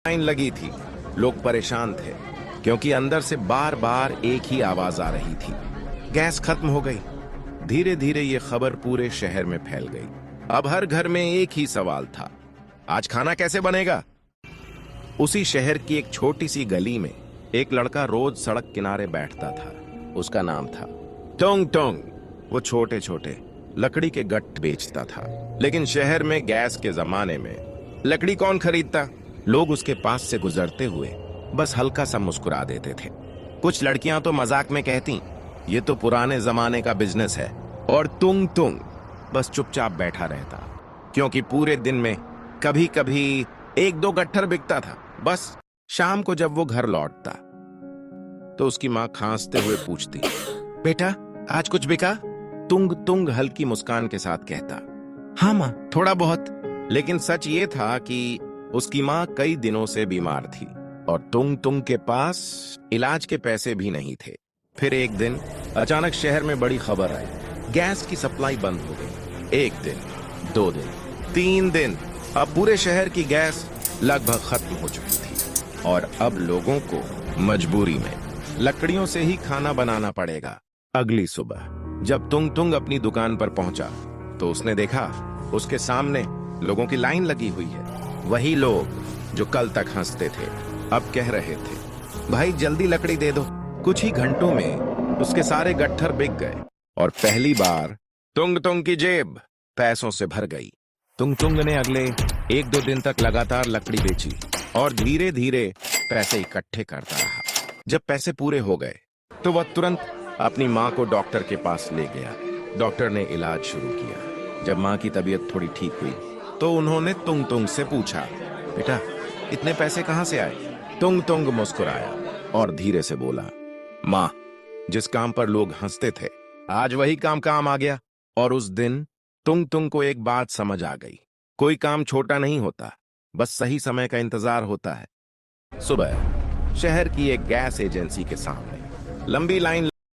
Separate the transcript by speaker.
Speaker 1: Line लगी थी। लोग परेशान थे क्योंकि अंदर से बार बार एक ही आवाज आ रही थी, गैस खत्म हो गई। धीरे धीरे ये खबर पूरे शहर में फैल गई। अब हर घर में एक ही सवाल था, आज खाना कैसे बनेगा। उसी शहर की एक छोटी सी गली में एक लड़का रोज सड़क किनारे बैठता था। उसका नाम था टोंग टोंग। वो छोटे छोटे लकड़ी के गट्ट बेचता था, लेकिन शहर में गैस के जमाने में लकड़ी कौन खरीदता। लोग उसके पास से गुजरते हुए बस हल्का सा मुस्कुरा देते थे। कुछ लड़कियां तो मजाक में कहती, ये तो पुराने जमाने का बिजनेस है। और तुंग तुंग बस चुपचाप बैठा रहता, क्योंकि पूरे दिन में कभी कभी एक दो गट्ठर बिकता था। बस शाम को जब वो घर लौटता तो उसकी माँ खांसते हुए पूछती, बेटा आज कुछ बिका। तुंग तुंग हल्की मुस्कान के साथ कहता, हाँ माँ थोड़ा बहुत। लेकिन सच ये था कि उसकी माँ कई दिनों से बीमार थी और तुंग तुंग के पास इलाज के पैसे भी नहीं थे। फिर एक दिन अचानक शहर में बड़ी खबर आई, गैस की सप्लाई बंद हो गई। एक दिन, 2 दिन, 3 दिन, अब पूरे शहर की गैस लगभग खत्म हो चुकी थी और अब लोगों को मजबूरी में लकड़ियों से ही खाना बनाना पड़ेगा। अगली सुबह जब तुंग तुंग अपनी दुकान पर पहुंचा तो उसने देखा उसके सामने लोगों की लाइन लगी हुई है। वही लोग जो कल तक हंसते थे अब कह रहे थे, भाई जल्दी लकड़ी दे दो। कुछ ही घंटों में उसके सारे गट्ठर बिक गए और पहली बार तुंग तुंग की जेब पैसों से भर गई। तुंग तुंग ने अगले 1-2 दिन तक लगातार लकड़ी बेची और धीरे धीरे पैसे इकट्ठे करता रहा। जब पैसे पूरे हो गए तो वह तुरंत अपनी माँ को डॉक्टर के पास ले गया। डॉक्टर ने इलाज शुरू किया। जब माँ की तबीयत थोड़ी ठीक हुई तो उन्होंने तुंग तुंग से पूछा, बेटा इतने पैसे कहां से आए। तुंग तुंग मुस्कुराया और धीरे से बोला, माँ जिस काम पर लोग हंसते थे आज वही काम आ गया। और उस दिन तुंग तुंग को एक बात समझ आ गई, कोई काम छोटा नहीं होता, बस सही समय का इंतजार होता है। सुबह शहर की एक गैस एजेंसी के सामने लंबी लाइन